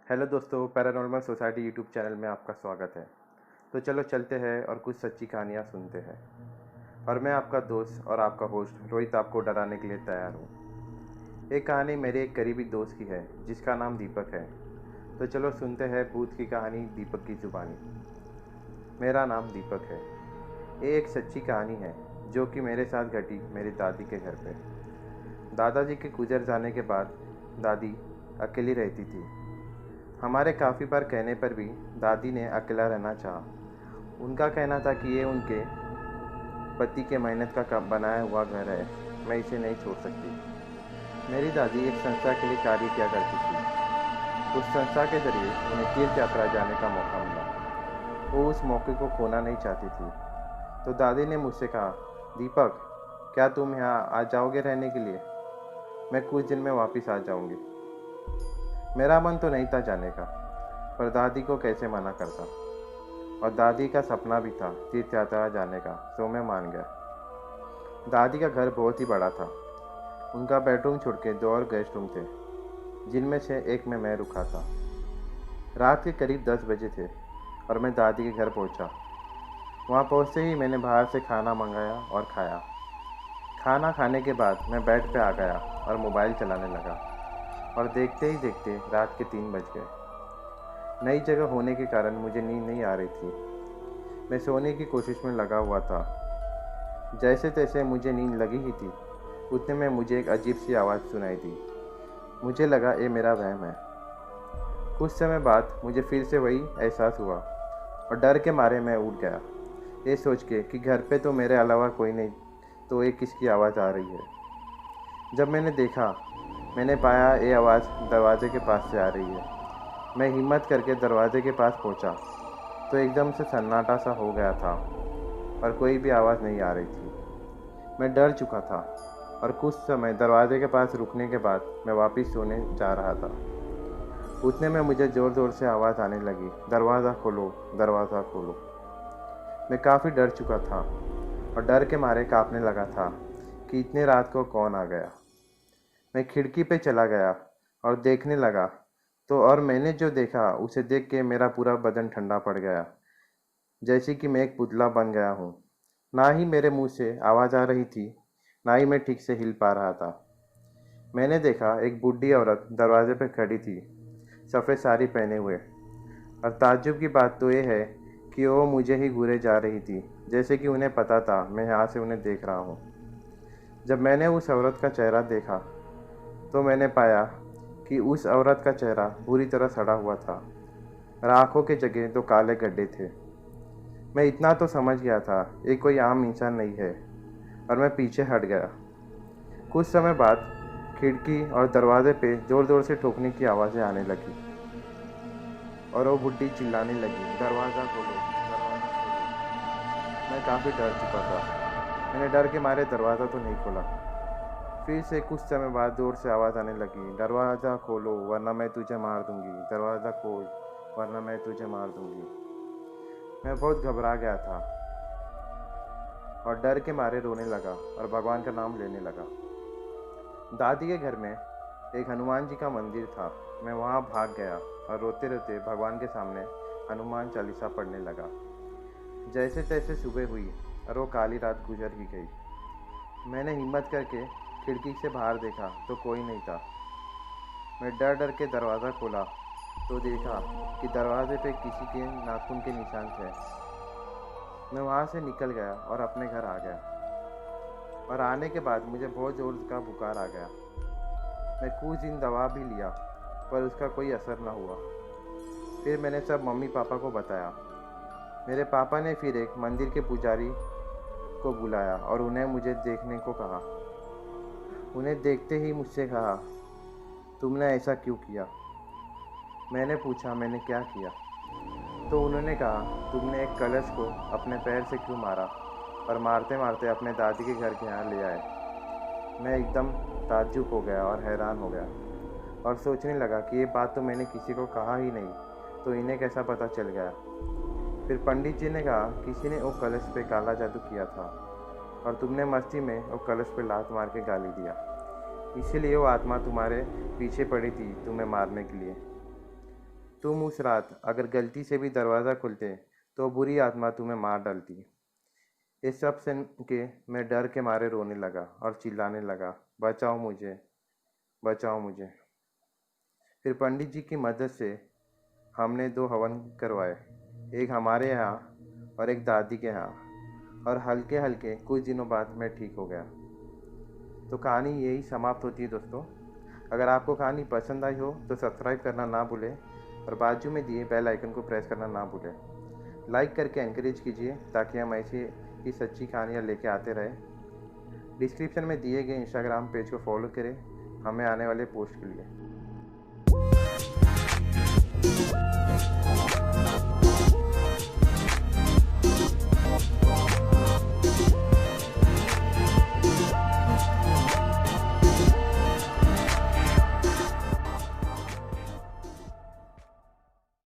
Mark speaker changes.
Speaker 1: Hello दोस्तों, paranormal society YouTube channel में आपका स्वागत है। तो चलो चलते हैं और कुछ सच्ची कहानियाँ सुनते हैं। और मैं आपका दोस्त और आपका होस्ट रोहित आपको डराने के लिए तैयार हूँ। एक कहानी मेरे एक करीबी दोस्त की है जिसका नाम दीपक है। तो चलो सुनते हैं भूत की कहानी दीपक की ज़ुबानी। मेरा नाम दीपक है। ये एक सच्ची कहानी है जो कि मेरे साथ घटी मेरी दादी के घर पे। दादाजी के गुजर जाने के बाद दादी अकेली रहती थी। हमारे काफ़ी बार कहने पर भी दादी ने अकेला रहना चाहा। उनका कहना था कि ये उनके पति के मेहनत का बनाया हुआ घर है, मैं इसे नहीं छोड़ सकती। मेरी दादी एक संस्था के लिए कार्य किया करती थी। उस संस्था के जरिए उन्हें तीर्थ यात्रा जाने का मौका मिला। वो उस मौके को खोना नहीं चाहती थी। तो दादी ने मुझसे कहा, दीपक, क्या तुम यहाँ आ जाओगे रहने के लिए? मैं कुछ दिन में वापस आ जाऊँगी। मेरा मन तो नहीं था जाने का, पर दादी को कैसे मना करता। और दादी का सपना भी था तीर्थ यात्रा जाने का, तो मैं मान गया। दादी का घर बहुत ही बड़ा था। उनका बेडरूम छोड़ के 2 और गेस्ट रूम थे, जिनमें से एक में मैं रुका था। रात के करीब 10 बजे थे और मैं दादी के घर पहुंचा। वहां पहुंचते ही मैंने बाहर से खाना मंगाया और खाया। खाना खाने के बाद मैं बेड पे आ गया और मोबाइल चलाने लगा। और देखते ही देखते रात के 3 बज गए। नई जगह होने के कारण मुझे नींद नहीं आ रही थी। मैं सोने की कोशिश में लगा हुआ था। जैसे तैसे मुझे नींद लगी ही थी, उतने में मुझे एक अजीब सी आवाज़ सुनाई दी। मुझे लगा ये मेरा वहम है। कुछ समय बाद मुझे फिर से वही एहसास हुआ और डर के मारे मैं उठ गया, ये सोच के कि घर पे तो मेरे अलावा कोई नहीं, तो ये किसकी आवाज़ आ रही है। जब मैंने देखा, मैंने पाया ये आवाज़ दरवाजे के पास से आ रही है। मैं हिम्मत करके दरवाजे के पास पहुंचा तो एकदम से सन्नाटा सा हो गया था और कोई भी आवाज़ नहीं आ रही थी। मैं डर चुका था और कुछ समय दरवाजे के पास रुकने के बाद मैं वापस सोने जा रहा था। उतने में मुझे ज़ोर ज़ोर से आवाज़ आने लगी, दरवाज़ा खोलो, दरवाज़ा खोलो। मैं काफ़ी डर चुका था और डर के मारे काँपने लगा था कि इतने रात को कौन आ गया। मैं खिड़की पे चला गया और देखने लगा, तो और मैंने जो देखा उसे देख के मेरा पूरा बदन ठंडा पड़ गया, जैसे कि मैं एक पुतला बन गया हूँ। ना ही मेरे मुंह से आवाज़ आ रही थी, ना ही मैं ठीक से हिल पा रहा था। मैंने देखा एक बूढ़ी औरत दरवाजे पे खड़ी थी, सफ़ेद साड़ी पहने हुए। और ताज्जुब की बात तो ये है कि वो मुझे ही घूरे जा रही थी, जैसे कि उन्हें पता था मैं यहाँ से उन्हें देख रहा हूँ। जब मैंने उस औरत का चेहरा देखा तो मैंने पाया कि उस औरत का चेहरा बुरी तरह सड़ा हुआ था और आंखों के जगह 2 काले गड्ढे थे। मैं इतना तो समझ गया था ये कोई आम इंसान नहीं है और मैं पीछे हट गया। कुछ समय बाद खिड़की और दरवाजे पे ज़ोर ज़ोर से ठोकने की आवाज़ें आने लगी और वो बुढ़ी चिल्लाने लगी, दरवाज़ा खोलो, दरवाज़ा खोलो। मैं काफ़ी डर चुका था। मैंने डर के मारे दरवाज़ा तो नहीं खोला। फिर से कुछ समय बाद ज़ोर से आवाज़ आने लगी, दरवाज़ा खोलो वरना मैं तुझे मार दूंगी, दरवाज़ा खोल वरना मैं तुझे मार दूंगी। मैं बहुत घबरा गया था और डर के मारे रोने लगा और भगवान का नाम लेने लगा। दादी के घर में एक हनुमान जी का मंदिर था। मैं वहाँ भाग गया और रोते रोते भगवान के सामने हनुमान चालीसा पढ़ने लगा। जैसे तैसे सुबह हुई और वो काली रात गुजर ही गई। मैंने हिम्मत करके खिड़की से बाहर देखा तो कोई नहीं था। मैं डर डर के दरवाज़ा खोला तो देखा कि दरवाजे पे किसी के नाखून के निशान थे। मैं वहाँ से निकल गया और अपने घर आ गया। और आने के बाद मुझे बहुत ज़ोर का बुखार आ गया। मैं कुछ दिन दवा भी लिया, पर उसका कोई असर न हुआ। फिर मैंने सब मम्मी पापा को बताया। मेरे पापा ने फिर एक मंदिर के पुजारी को बुलाया और उन्हें मुझे देखने को कहा। उन्हें देखते ही मुझसे कहा, तुमने ऐसा क्यों किया? मैंने पूछा, मैंने क्या किया? तो उन्होंने कहा, तुमने एक कलश को अपने पैर से क्यों मारा और मारते मारते अपने दादी के घर के यहाँ ले आए। मैं एकदम ताज्जुब हो गया और हैरान हो गया और सोचने लगा कि ये बात तो मैंने किसी को कहा ही नहीं, तो इन्हें कैसा पता चल गया। फिर पंडित जी ने कहा, किसी ने वो कलश पे काला जादू किया था और तुमने मस्ती में वो कलश पे लात मार के गाली दिया, इसीलिए वो आत्मा तुम्हारे पीछे पड़ी थी तुम्हें मारने के लिए। तुम उस रात अगर गलती से भी दरवाज़ा खोलते तो बुरी आत्मा तुम्हें मार डालती। ये सब सुन के मैं डर के मारे रोने लगा और चिल्लाने लगा, बचाओ मुझे, बचाओ मुझे। फिर पंडित जी की मदद से हमने 2 हवन करवाए, एक हमारे यहाँ और एक दादी के यहाँ, और हल्के-हल्के कुछ दिनों बाद मैं ठीक हो गया। तो कहानी यही समाप्त होती है दोस्तों। अगर आपको कहानी पसंद आई हो तो सब्सक्राइब करना ना भूलें और बाजू में दिए बेल आइकन को प्रेस करना ना भूलें। लाइक करके एनकरेज कीजिए ताकि हम ऐसी ही सच्ची कहानियाँ लेके आते रहें। डिस्क्रिप्शन में दिए गए इंस्टाग्राम पेज को फॉलो करें हमें आने वाले पोस्ट के लिए।